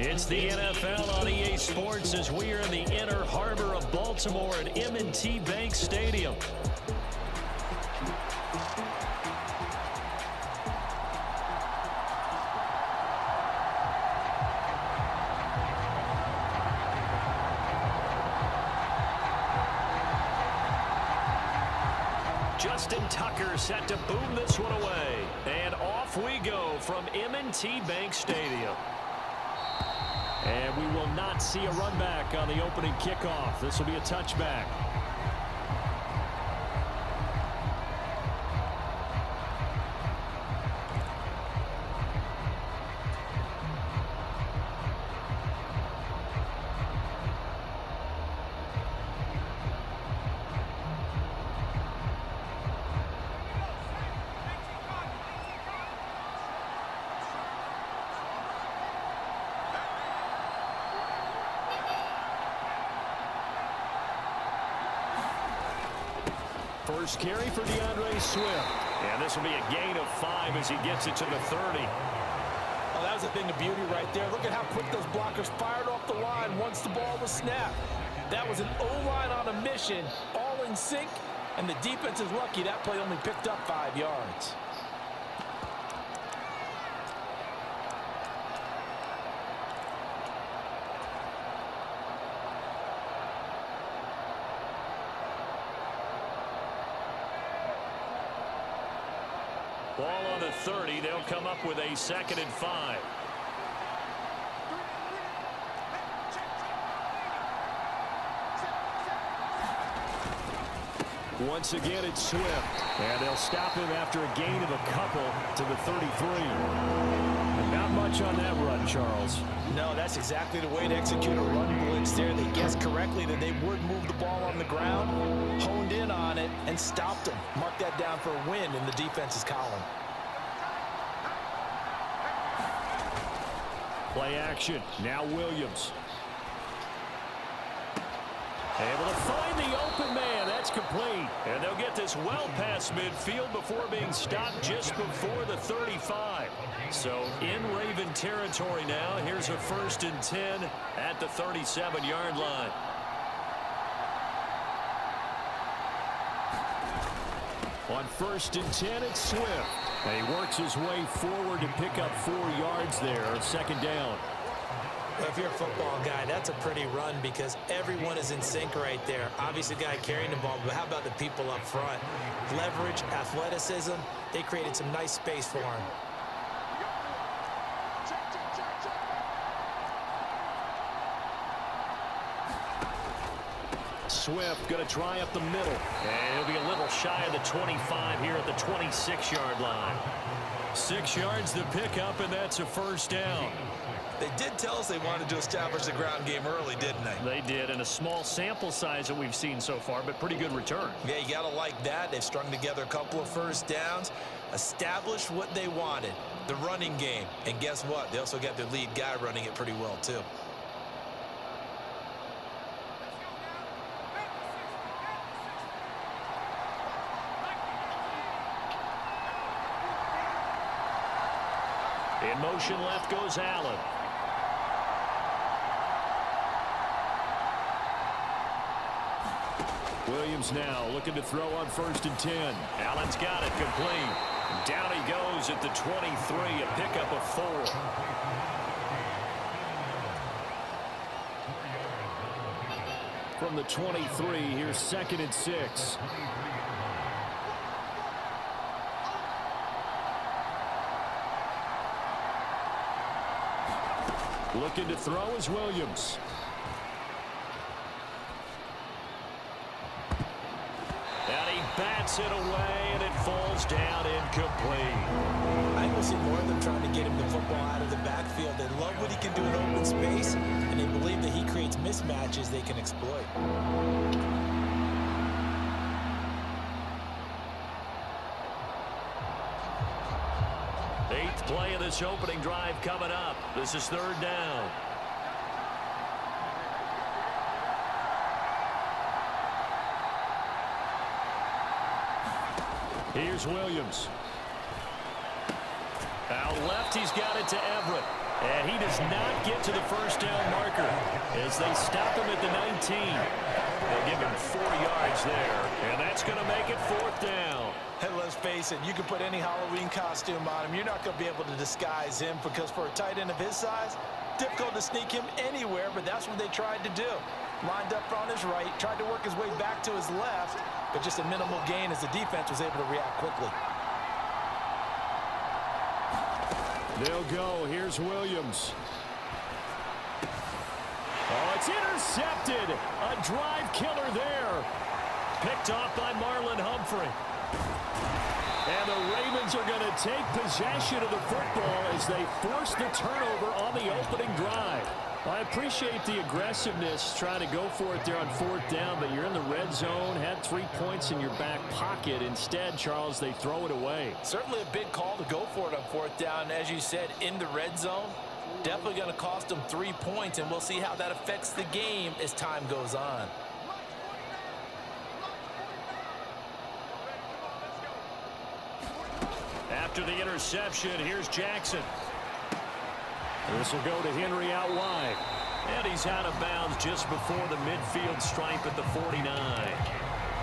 It's the NFL on EA Sports as we are in the inner harbor of Baltimore at M&T Bank Stadium. Justin Tucker set to boom this one away. And off we go from M&T Bank Stadium. And we will not see a run back on the opening kickoff. This will be a touchback. First carry for Swift. And this will be a gain of 5 as he gets it to the 30. Oh, that was a thing of beauty right there. Look at how quick those blockers fired off the line once the ball was snapped. That was an O-line on a mission, all in sync, and the defense is lucky that play only picked up 5 yards. Ball on the 30. They'll come up with a 2nd and 5. Once again, it's Swift. And they'll stop him after a gain of a couple to the 33. And not much on that run, Charles. No, that's exactly the way to execute a run blitz there. They guessed correctly that they would move the ball on the ground, honed in on it, and stopped them. Mark that down for a win in the defense's column. Play action. Now Williams. Able to find the open man. That's complete. And they'll get this well past midfield before being stopped just before the 35. So in Raven territory now. Here's a 1st and 10 at the 37-yard line. On 1st and 10, it's Swift. And he works his way forward to pick up 4 yards there. 2nd down. Well, if you're a football guy, that's a pretty run because everyone is in sync right there. Obviously, the guy carrying the ball, but how about the people up front? Leverage, athleticism, they created some nice space for him. Swift going to try up the middle. And he'll be a little shy of the 25 here at the 26-yard line. 6 yards to pick up, and that's a 1st down. They did tell us they wanted to establish the ground game early, didn't they? They did, and a small sample size that we've seen so far, but pretty good return. Yeah, you got to like that. They've strung together a couple of 1st downs, established what they wanted, the running game. And guess what? They also got their lead guy running it pretty well, too. In motion left goes Allen. Williams now looking to throw on 1st and 10. Allen's got it complete. Down he goes at the 23, a pickup of 4. From the 23, here's 2nd and 6. Looking to throw is Williams. And he bats it away, and it falls down incomplete. I think we'll see more of them trying to get him the football out of the backfield. They love what he can do in open space, and they believe that he creates mismatches they can exploit. Eighth play of this opening drive coming up. This is 3rd down. Here's Williams. Out left, he's got it to Everett. And he does not get to the first down marker as they stop him at the 19. They'll give him 4 yards there, and that's going to make it 4th down. And let's face it, you can put any Halloween costume on him. You're not going to be able to disguise him because for a tight end of his size, difficult to sneak him anywhere, but that's what they tried to do. Lined up on his right, tried to work his way back to his left, but just a minimal gain as the defense was able to react quickly. They'll go. Here's Williams. Oh, it's intercepted. A drive killer there. Picked off by Marlon Humphrey. And the Ravens are going to take possession of the football as they force the turnover on the opening drive. I appreciate the aggressiveness trying to go for it there on 4th down, but you're in the red zone, had 3 points in your back pocket. Instead, Charles, they throw it away. Certainly a big call to go for it on 4th down. As you said, in the red zone, definitely going to cost them 3 points, and we'll see how that affects the game as time goes on. After the interception, here's Jackson. This will go to Henry out wide. And he's out of bounds just before the midfield stripe at the 49.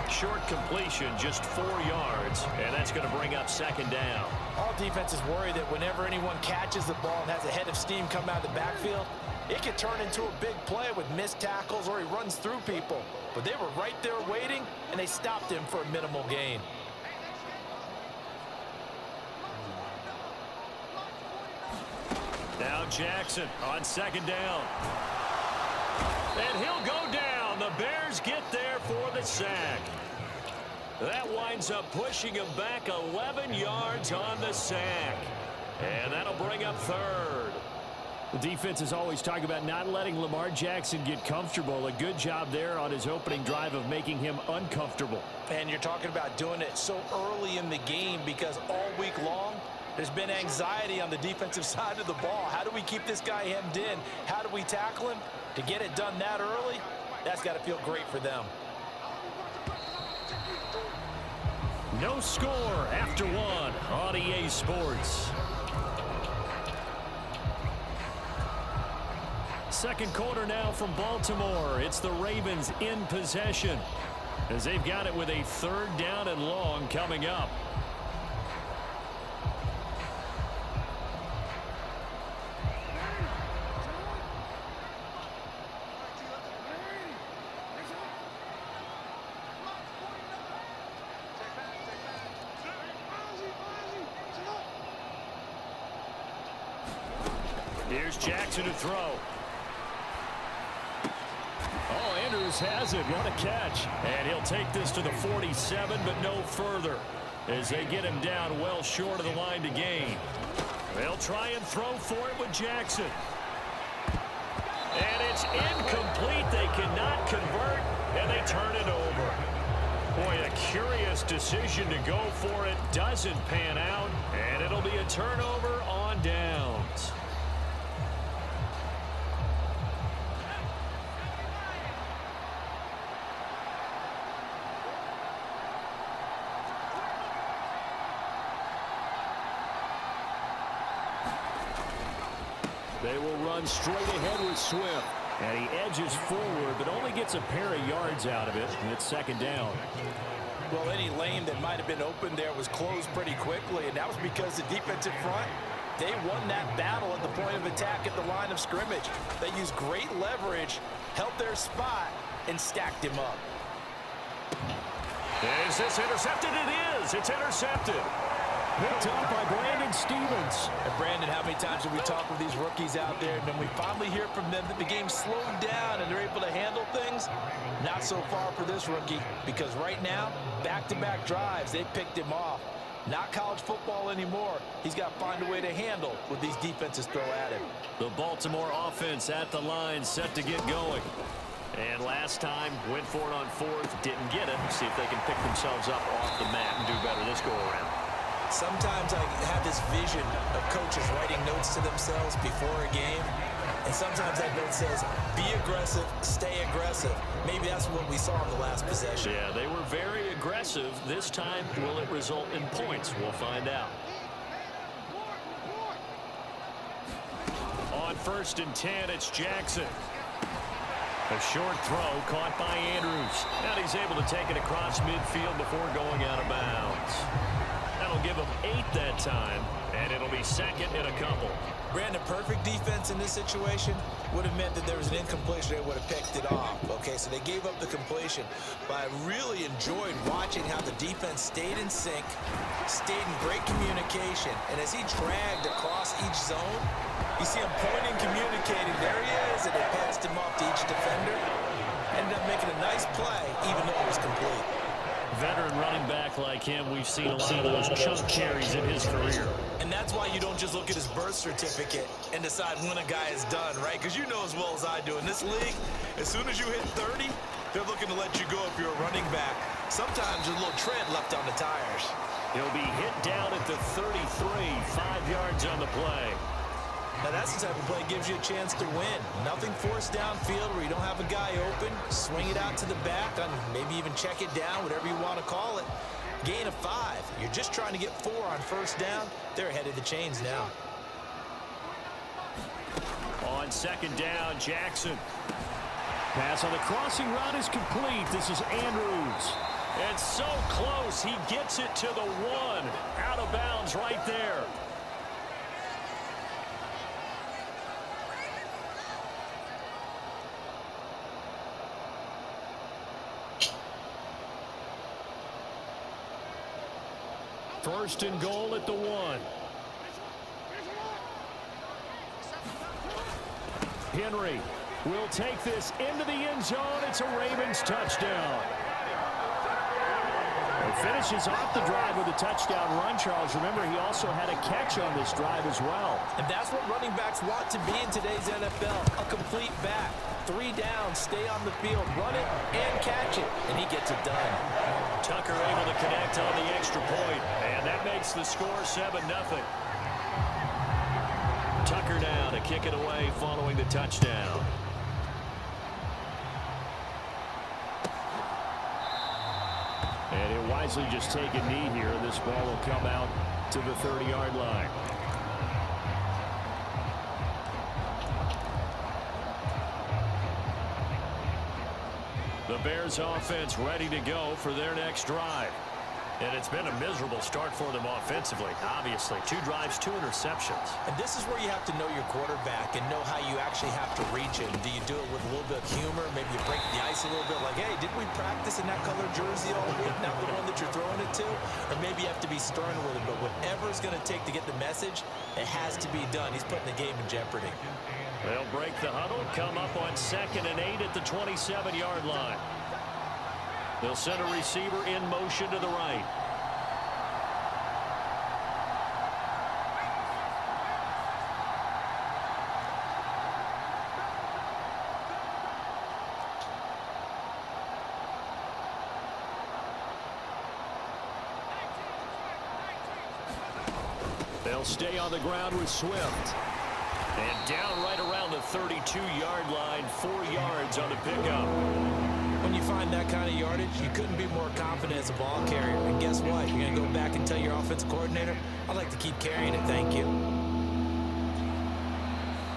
Short completion, just 4 yards, and that's going to bring up 2nd down. All defenses worry that whenever anyone catches the ball and has a head of steam come out of the backfield, it could turn into a big play with missed tackles or he runs through people. But they were right there waiting, and they stopped him for a minimal gain. Now Jackson on 2nd down. And he'll go down. The Bears get there for the sack. That winds up pushing him back 11 yards on the sack. And that'll bring up 3rd. The defense is always talking about not letting Lamar Jackson get comfortable. A good job there on his opening drive of making him uncomfortable. And you're talking about doing it so early in the game because all week long, there's been anxiety on the defensive side of the ball. How do we keep this guy hemmed in? How do we tackle him? To get it done that early, that's got to feel great for them. No score after 1 on EA Sports. Second quarter now from Baltimore. It's the Ravens in possession as they've got it with a 3rd down and long coming up. Here's Jackson to throw. Oh, Andrews has it. What a catch. And he'll take this to the 47, but no further as they get him down well short of the line to gain. They'll try and throw for it with Jackson. And it's incomplete. They cannot convert, and they turn it over. Boy, a curious decision to go for it. Doesn't pan out, and it'll be a turnover on downs. They will run straight ahead with Swift. And he edges forward, but only gets a pair of yards out of it. And it's 2nd down. Well, any lane that might have been open there was closed pretty quickly, and that was because the defensive front, they won that battle at the point of attack at the line of scrimmage. They used great leverage, held their spot, and stacked him up. Is this intercepted? It is. It's intercepted. Picked up by Brandon Stevens. And Brandon, how many times have we talked with these rookies out there, and then we finally hear from them that the game slowed down and they're able to handle things? Not so far for this rookie, because right now, back-to-back drives, they picked him off. Not college football anymore. He's got to find a way to handle what these defenses throw at him. The Baltimore offense at the line, set to get going. And last time, went for it on 4th, didn't get it. See if they can pick themselves up off the mat and do better this go-around. Sometimes I have this vision of coaches writing notes to themselves before a game, and sometimes that note says, be aggressive, stay aggressive. Maybe that's what we saw in the last possession. Yeah, they were very aggressive. This time, will it result in points? We'll find out. first and 10, it's Jackson. A short throw caught by Andrews. And he's able to take it across midfield before going out of bounds. That'll give him 8 that time, and it'll be second and a couple. Brandon, perfect defense in this situation would have meant that there was an incompletion. They would have picked it off. Okay, so they gave up the completion. But I really enjoyed watching how the defense stayed in sync, stayed in great communication. And as he dragged across each zone, you see him pointing, communicating. There he is, and they passed him off to each defender. Ended up making a nice play, even though it was complete. Veteran running back like him, we've seen a lot of those chunk carries in his career. And that's why you don't just look at his birth certificate and decide when a guy is done, right? Because you know as well as I do, in this league, as soon as you hit 30, they're looking to let you go if you're a running back. Sometimes there's a little tread left on the tires. He'll be hit down at the 33, 5 yards on the play. Now that's the type of play that gives you a chance to win. Nothing forced downfield where you don't have a guy open. Swing it out to the back, and maybe even check it down, whatever you want to call it. Gain of 5. You're just trying to get 4 on first down. They're ahead of the chains now. On second down, Jackson. Pass on the crossing route is complete. This is Andrews. And so close, he gets it to the 1. Out of bounds right there. First and goal at the 1. Henry will take this into the end zone. It's a Ravens touchdown. He finishes off the drive with a touchdown run, Charles. Remember, he also had a catch on this drive as well. And that's what running backs want to be in today's NFL, a complete back. 3 down, stay on the field, run it, and catch it. And he gets it done. Tucker able to connect on the extra point, and that makes the score 7-0. Tucker now to kick it away following the touchdown. And he'll wisely just take a knee here. This ball will come out to the 30-yard line. The Bears offense ready to go for their next drive. And it's been a miserable start for them offensively. Obviously, 2 drives, 2 interceptions. And this is where you have to know your quarterback and know how you actually have to reach him. Do you do it with a little bit of humor? Maybe you break the ice a little bit like, hey, did we practice in that color jersey all week? Not the one that you're throwing it to? Or maybe you have to be stern with it. But whatever it's going to take to get the message, it has to be done. He's putting the game in jeopardy. They'll break the huddle, come up on 2nd and 8 at the 27-yard line. They'll send a receiver in motion to the right. They'll stay on the ground with Swift. And down right around the 32-yard line, 4 yards on the pickup. When you find that kind of yardage, you couldn't be more confident as a ball carrier. And guess what? You're going to go back and tell your offensive coordinator, I'd like to keep carrying it, thank you.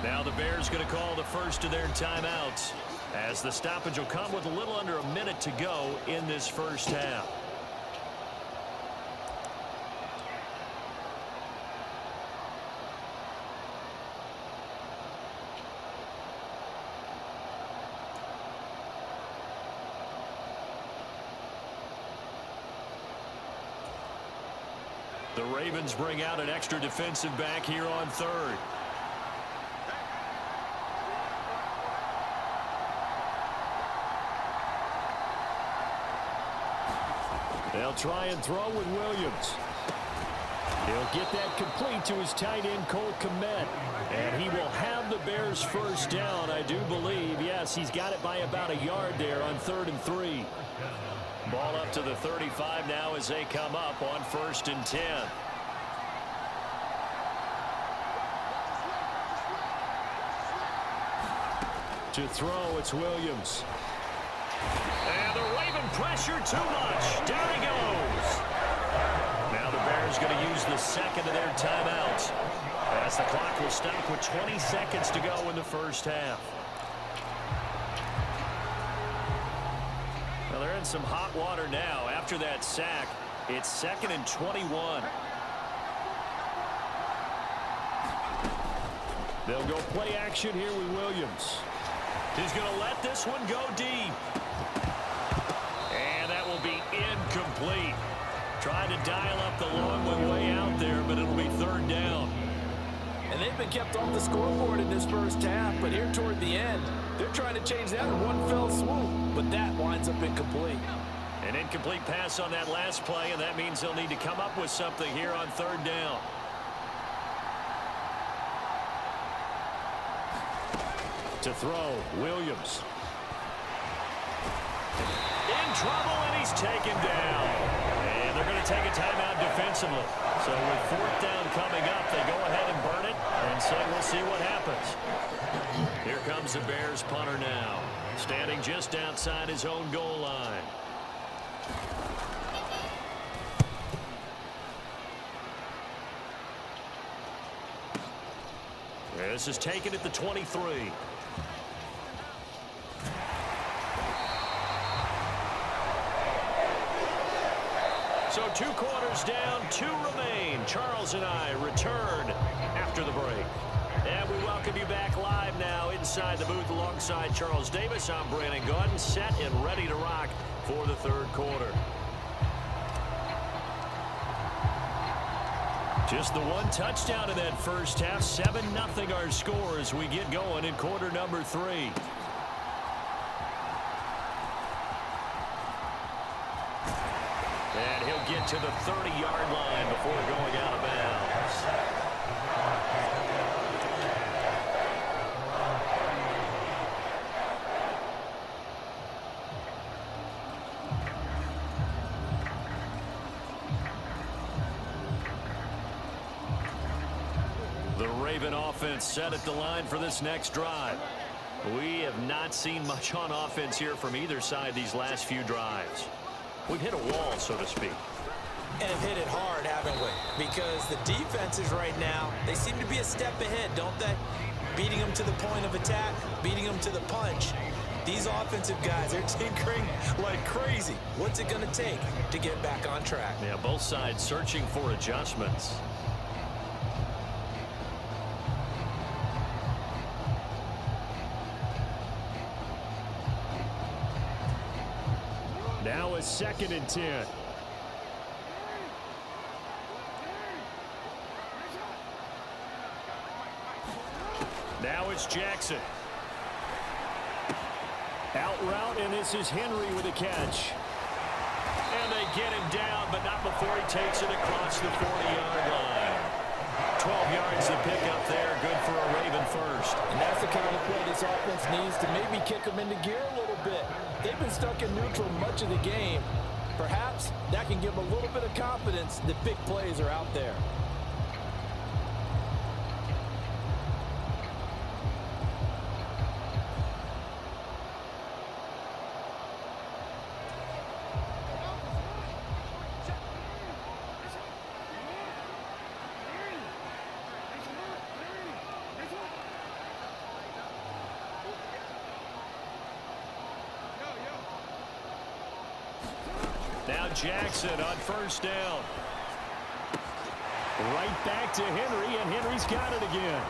Now the Bears going to call the first of their timeouts, as the stoppage will come with a little under a minute to go in this first half. The Ravens bring out an extra defensive back here on 3rd. They'll try and throw with Williams. He'll get that complete to his tight end, Cole Kmet. And he will have the Bears first down, I do believe. Yes, he's got it by about a yard there on 3rd and 3. Ball up to the 35 now as they come up on 1st and 10. To throw, it's Williams. And the Raven pressure too much. Down he goes. Now the Bears going to use the second of their timeouts. As the clock will stop with 20 seconds to go in the first half. Well, they're in some hot water now. After that sack, it's 2nd and 21. They'll go play action here with Williams. He's going to let this one go deep. And that will be incomplete. Trying to dial up the long one way out there, but it'll be 3rd down. And they've been kept off the scoreboard in this first half, but here toward the end, they're trying to change that in one fell swoop, but that winds up incomplete. An incomplete pass on that last play, and that means they'll need to come up with something here on 3rd down. To throw, Williams. In trouble, and he's taken down. And they're going to take a timeout defensively. So with 4th down coming up, they go ahead and burn it and say we'll see what happens. Here comes the Bears punter now, standing just outside his own goal line. This is taken at the 23. So 2 quarters down, 2 remain. Charles and I return after the break. And we welcome you back live now inside the booth alongside Charles Davis. I'm Brandon Gaudin, set and ready to rock for the 3rd quarter. Just the 1 touchdown in that first half. 7-0 our score as we get going in quarter number 3. And he'll get to the 30-yard line before going out of bounds. The Raven offense set at the line for this next drive. We have not seen much on offense here from either side these last few drives. We've hit a wall, so to speak. And have hit it hard, haven't we? Because the defenses right now, they seem to be a step ahead, don't they? Beating them to the point of attack, beating them to the punch. These offensive guys, they're tinkering like crazy. What's it going to take to get back on track? Yeah, both sides searching for adjustments. Now it's 2nd and 10. Now it's Jackson. Out route, and this is Henry with a catch. And they get him down, but not before he takes it across the 40-yard line. 12 yards to pick up there. Good for a Raven first. And that's the kind of play this offense needs to maybe kick them into gear a little bit. They've been stuck in neutral much of the game. Perhaps that can give them a little bit of confidence that big plays are out there. Now Jackson on 1st down. Right back to Henry, and Henry's got it again.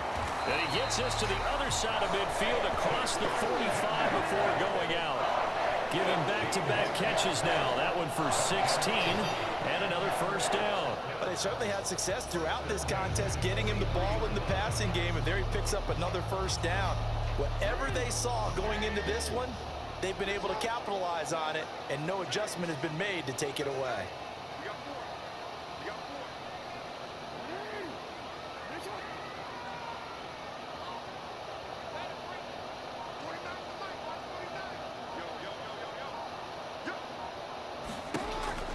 And he gets us to the other side of midfield across the 45 before going out. Giving back-to-back catches now. That one for 16 and another 1st down. But they certainly had success throughout this contest getting him the ball in the passing game, and there he picks up another 1st down. Whatever they saw going into this one, they've been able to capitalize on it, and no adjustment has been made to take it away.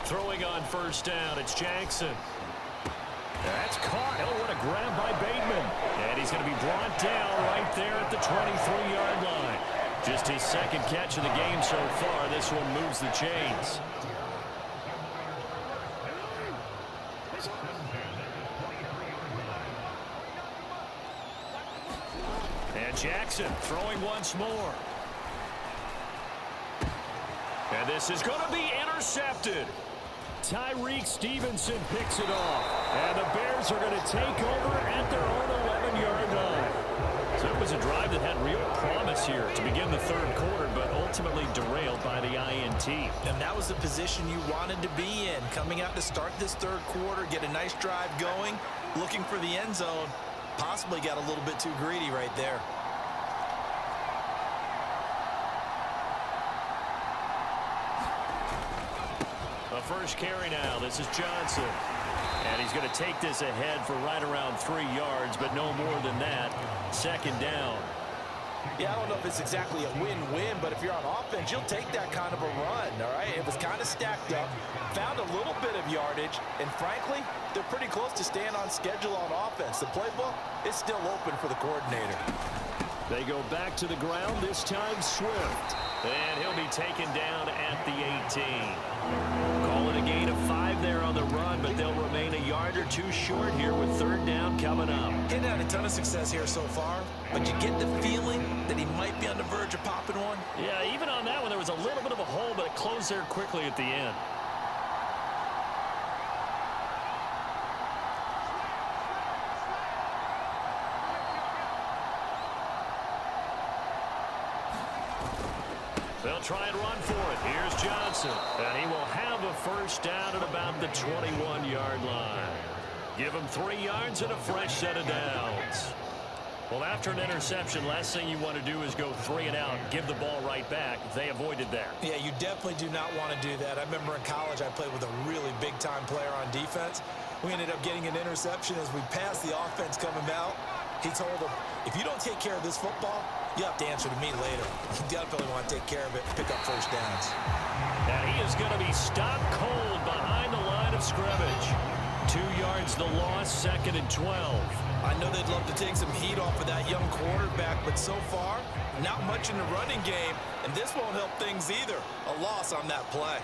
Throwing on 1st down, it's Jackson. That's caught. Oh, what a grab by Bateman. And he's going to be brought down right there at the 23-yard line. Just his 2nd catch of the game so far. This one moves the chains. And Jackson throwing once more. And this is going to be intercepted. Tyreek Stevenson picks it off. And the Bears are going to take over at their own 11-yard line. So it was a drive that had real promise here to begin the third quarter, but ultimately derailed by the INT. And that was the position you wanted to be in. Coming out to start this third quarter, get a nice drive going, looking for the end zone. Possibly got a little bit too greedy right there. The first carry now. This is Johnson. And he's going to take this ahead for right around 3 yards, but no more than that. Second down. Yeah, I don't know if it's exactly a win-win, but if you're on offense, you'll take that kind of a run, all right? It was kind of stacked up, found a little bit of yardage, and frankly, they're pretty close to staying on schedule on offense. The playbook is still open for the coordinator. They go back to the ground, this time Swift. And he'll be taken down at the 18. Call it a gain of 5 there on the run, but they'll remain a yard or two short here with third down coming up. Getting had a ton of success here so far, but you get the feeling that he might be on the verge of popping one. Yeah, even on that one, there was a little bit of a hole, but it closed there quickly at the end. They'll try and run for it. Here's Johnson. And he will have a first down at about the 21-yard line. Give him 3 yards and a fresh set of downs. Well, after an interception, last thing you want to do is go 3 and out, give the ball right back. They avoided that. Yeah, you definitely do not want to do that. I remember in college I played with a really big-time player on defense. We ended up getting an interception as we passed the offense coming out. He told him, if you don't take care of this football, you have to answer to me later. You definitely want to take care of it, pick up first downs. And he is going to be stopped cold behind the line of scrimmage. 2 yards the loss, second and 12. I know they'd love to take some heat off of that young quarterback, but so far, not much in the running game, and this won't help things either. A loss on that play.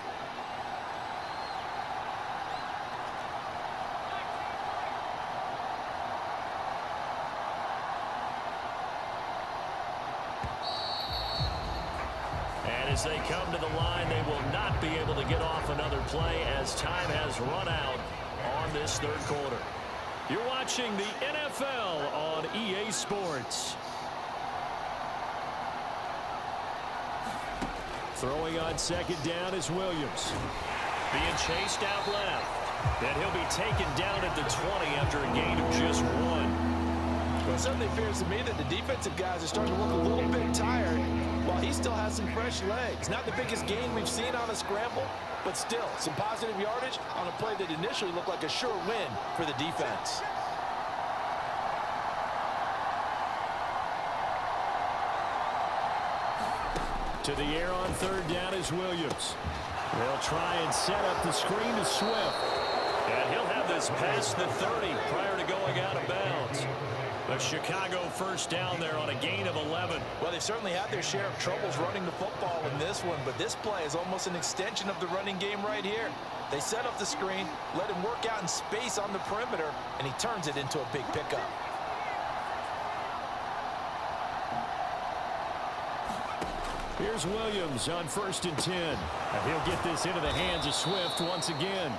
As they come to the line, they will not be able to get off another play as time has run out on this third quarter. You're watching the NFL on EA Sports. Throwing on second down is Williams. Being chased out left. And he'll be taken down at the 20 after a gain of just 1. Well, it certainly appears to me that the defensive guys are starting to look a little bit tired while he still has some fresh legs. Not the biggest gain we've seen on a scramble, but still some positive yardage on a play that initially looked like a sure win for the defense. To the air on third down is Williams. They'll try and set up the screen to Swift. And he'll have this past the 30 prior to going out of bounds. The Chicago first down there on a gain of 11. Well, they've certainly had their share of troubles running the football in this one, but this play is almost an extension of the running game right here. They set up the screen, let him work out in space on the perimeter, and he turns it into a big pickup. Here's Williams on 1st and 10. And he'll get this into the hands of Swift once again.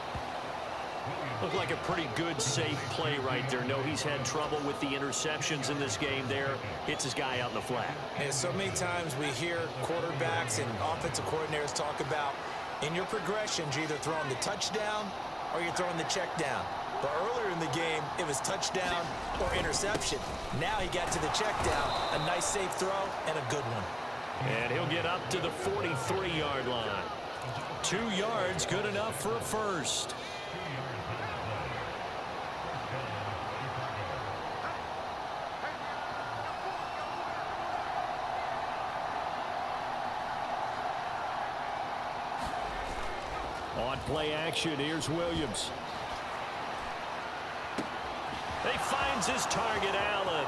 Looked like a pretty good, safe play right there. No, he's had trouble with the interceptions in this game there. Hits his guy out in the flat. And so many times we hear quarterbacks and offensive coordinators talk about in your progressions, you're either throwing the touchdown or you're throwing the check down. But earlier in the game, it was touchdown or interception. Now he got to the check down, a nice safe throw and a good one. And he'll get up to the 43-yard line. 2 yards, good enough for a first. On play action, here's Williams. He finds his target, Allen.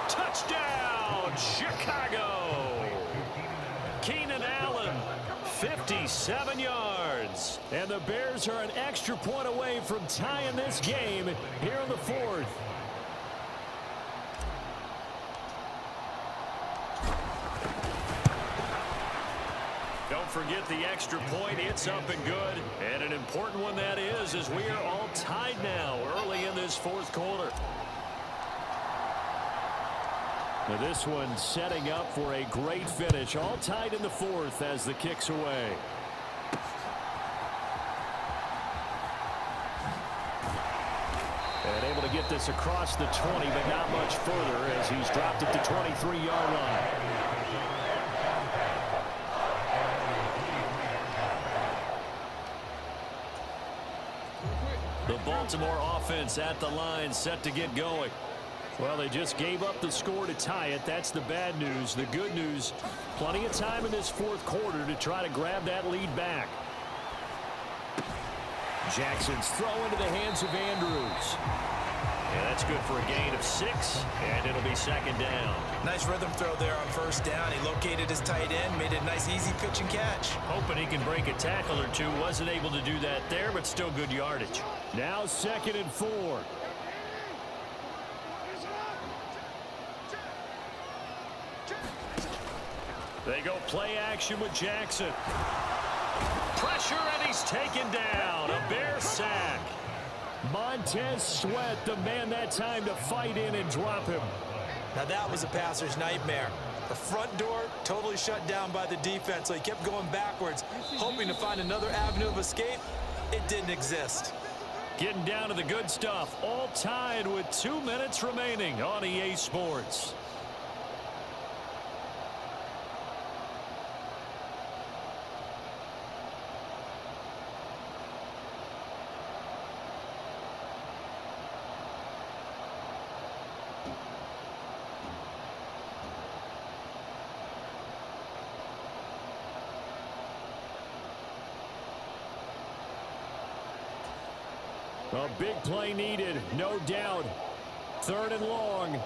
Touchdown, Chicago! Keenan Allen, 57 yards. And the Bears are an extra point away from tying this game here in the fourth. get the extra point. It's up and good. And an important one that is, as we are all tied now early in this fourth quarter. Now this one setting up for a great finish. All tied in the fourth as the kick's away. And able to get this across the 20, but not much further as he's dropped it to 23-yard line. The Baltimore offense at the line, set to get going. Well, they just gave up the score to tie it. That's the bad news. The good news, plenty of time in this fourth quarter to try to grab that lead back. Jackson's throw into the hands of Andrews. Yeah, that's good for a gain of 6, and it'll be second down. Nice rhythm throw there on first down. He located his tight end, made it a nice, easy pitch and catch. Hoping he can break a tackle or two. Wasn't able to do that there, but still good yardage. Now 2nd and 4. They go play action with Jackson. Pressure, and he's taken down. A Bear sack. Montez Sweat, the man that time to fight in and drop him. Now that was a passer's nightmare. The front door totally shut down by the defense, so he kept going backwards, hoping to find another avenue of escape. It didn't exist. Getting down to the good stuff. All tied with 2 minutes remaining on EA Sports. A big play needed, no doubt. 3rd and long.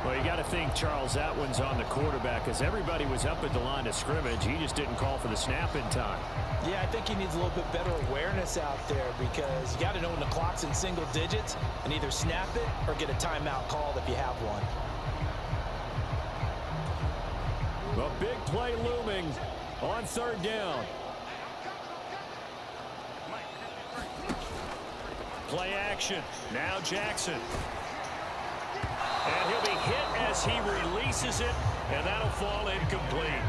Well, you got to think, Charles, that one's on the quarterback because everybody was up at the line of scrimmage. He just didn't call for the snap in time. Yeah, I think he needs a little bit better awareness out there because you got to know when the clock's in single digits and either snap it or get a timeout called if you have one. A big play looming on 3rd down. Play action. Now Jackson. And he'll be hit as he releases it, and that'll fall incomplete.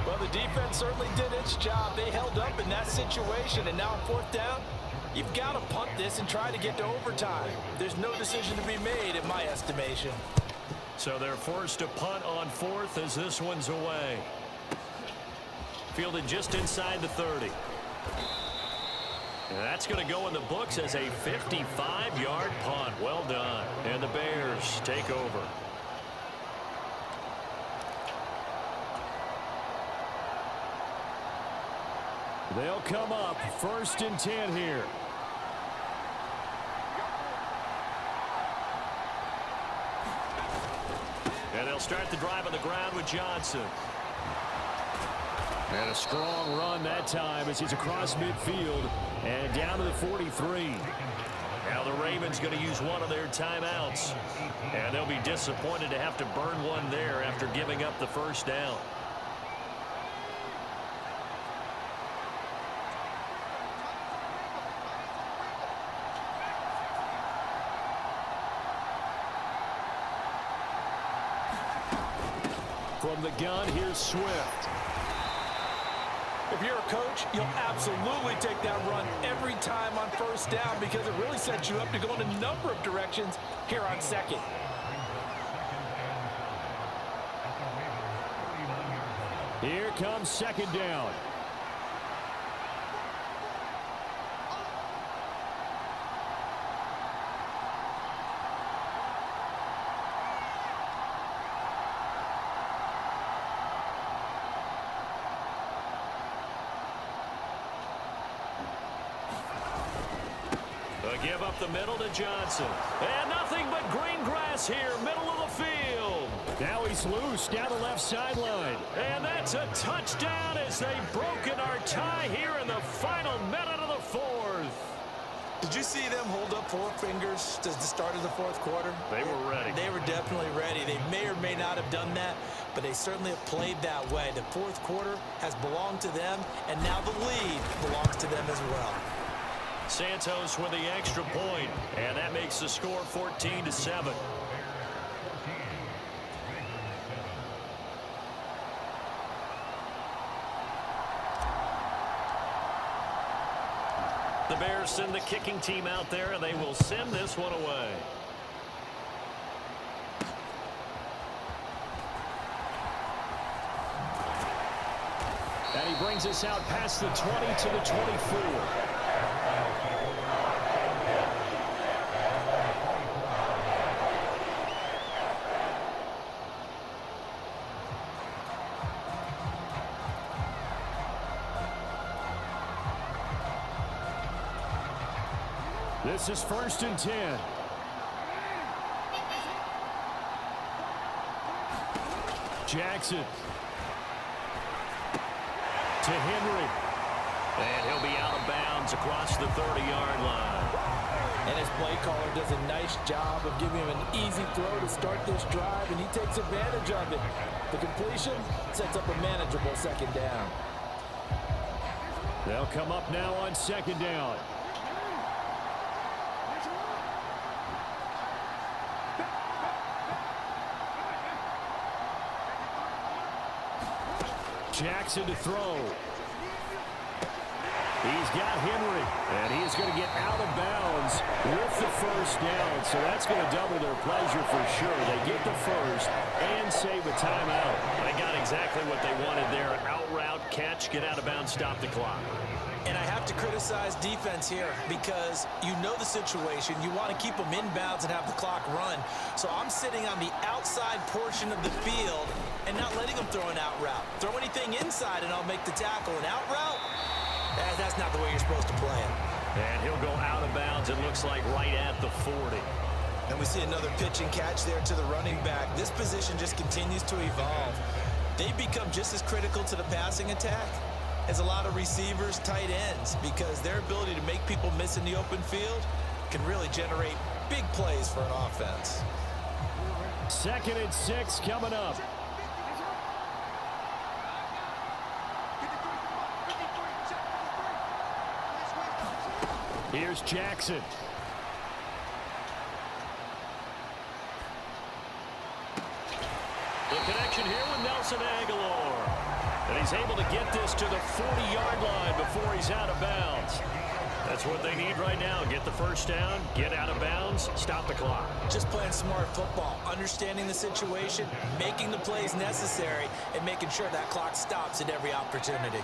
Well, the defense certainly did its job. They held up in that situation, and now on 4th down, you've got to punt this and try to get to overtime. There's no decision to be made in my estimation. So they're forced to punt on 4th as this one's away. Fielded just inside the 30. And that's going to go in the books as a 55-yard punt. Well done. And the Bears take over. They'll come up 1st and 10 here. And they'll start the drive on the ground with Johnson. And a strong run that time as he's across midfield and down to the 43. Now the Ravens going to use one of their timeouts. And they'll be disappointed to have to burn one there after giving up the 1st down. From the gun, here's Swift. If you're a coach, you'll absolutely take that run every time on 1st down because it really sets you up to go in a number of directions here on 2nd. Here comes 2nd down. Give up the middle to Johnson. And nothing but green grass here, middle of the field. Now he's loose down the left sideline. And that's a touchdown as they've broken our tie here in the final minute of the fourth. Did you see them hold up four fingers at the start of the fourth quarter? They were ready. They were definitely ready. They may or may not have done that, but they certainly have played that way. The fourth quarter has belonged to them, and now the lead belongs to them as well. Santos with the extra point, and that makes the score 14-7. The Bears send the kicking team out there, and they will send this one away. And he brings us out past the 20 to the 24. This is 1st and 10. Jackson. To Henry. And he'll be out of bounds across the 30-yard line. And his play caller does a nice job of giving him an easy throw to start this drive, and he takes advantage of it. The completion sets up a manageable 2nd down. They'll come up now on 2nd down. Jackson to throw. He's got Henry, and he's going to get out of bounds with the 1st down, so that's going to double their pleasure for sure. They get the 1st and save a timeout. They got exactly what they wanted there. Out route, catch, get out of bounds, stop the clock. And I have to criticize defense here because you know the situation. You want to keep them inbounds and have the clock run. So I'm sitting on the outside portion of the field and not letting them throw an out route. Throw anything inside and I'll make the tackle. An out route? That's not the way you're supposed to play it. And he'll go out of bounds, it looks like, right at the 40. And we see another pitch and catch there to the running back. This position just continues to evolve. They become just as critical to the passing attack as a lot of receivers, tight ends, because their ability to make people miss in the open field can really generate big plays for an offense. 2nd and 6 coming up. Here's Jackson. The connection here with Nelson Aguilar. And he's able to get this to the 40-yard line before he's out of bounds. That's what they need right now. Get the 1st down, get out of bounds, stop the clock. Just playing smart football, understanding the situation, making the plays necessary, and making sure that clock stops at every opportunity.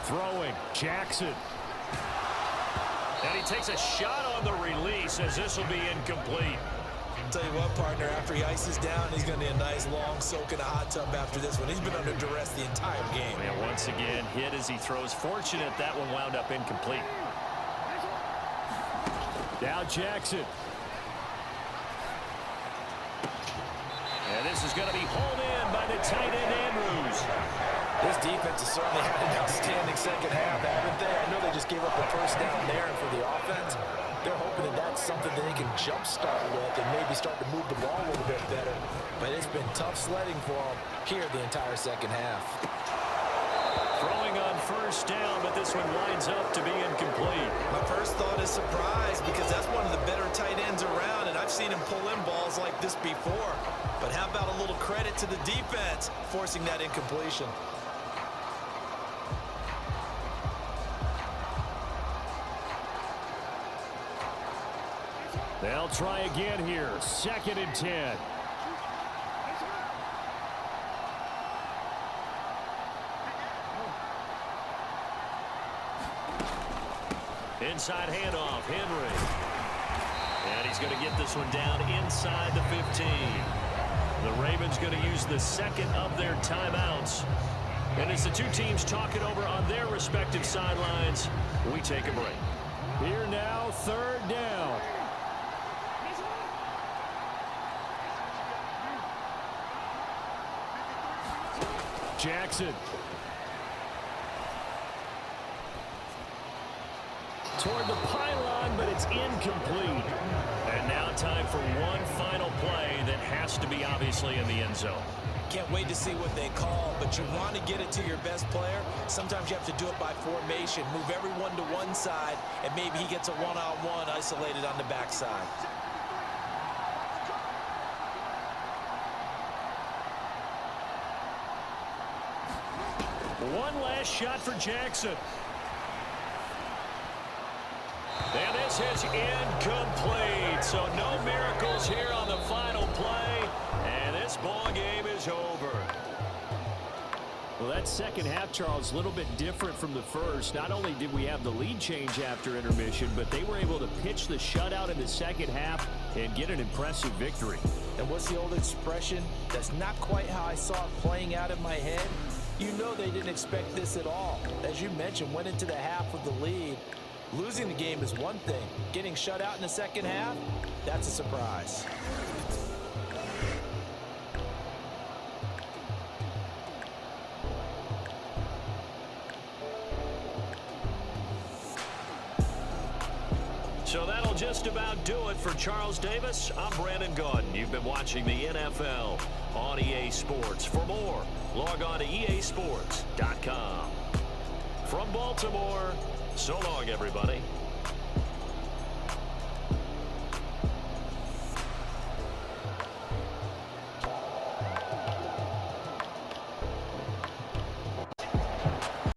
Throwing, Jackson. And he takes a shot on the release as this will be incomplete. Tell you what, partner, after he ices down, he's going to need a nice long soak in a hot tub after this one. He's been under duress the entire game. And once again, hit as he throws. Fortunate that one wound up incomplete. Now Jackson. And this is going to be hauled in by the tight end, Andrews. This defense has certainly had an outstanding 2nd half, haven't they? I know they just gave up the 1st down there, and for the offense, they're hoping that that's something that they can jumpstart with and maybe start to move the ball a little bit better. But it's been tough sledding for them here the entire 2nd half. Throwing on 1st down, but this one winds up to be incomplete. My first thought is surprise because that's one of the better tight ends around, and I've seen him pull in balls like this before. But how about a little credit to the defense forcing that incompletion? They'll try again here. 2nd and 10. Inside handoff, Henry. And he's going to get this one down inside the 15. The Ravens going to use the 2nd of their timeouts. And as the two teams talk it over on their respective sidelines, we take a break. Here now, 3rd down. Jackson. Toward the pylon, but it's incomplete. And now time for one final play that has to be obviously in the end zone. Can't wait to see what they call, but you want to get it to your best player. Sometimes you have to do it by formation. Move everyone to one side, and maybe he gets a one-on-one isolated on the backside. One last shot for Jackson. And this is incomplete. So no miracles here on the final play. And this ball game is over. Well, that second half, Charles, a little bit different from the first. Not only did we have the lead change after intermission, but they were able to pitch the shutout in the second half and get an impressive victory. And what's the old expression? That's not quite how I saw it playing out in my head. You know they didn't expect this at all. As you mentioned, went into the half with the lead. Losing the game is one thing. Getting shut out in the second half, that's a surprise. So that'll just about do it for Charles Davis. I'm Brandon Gaudin. You've been watching the NFL on EA Sports. For more, log on to easports.com. From Baltimore, so long, everybody.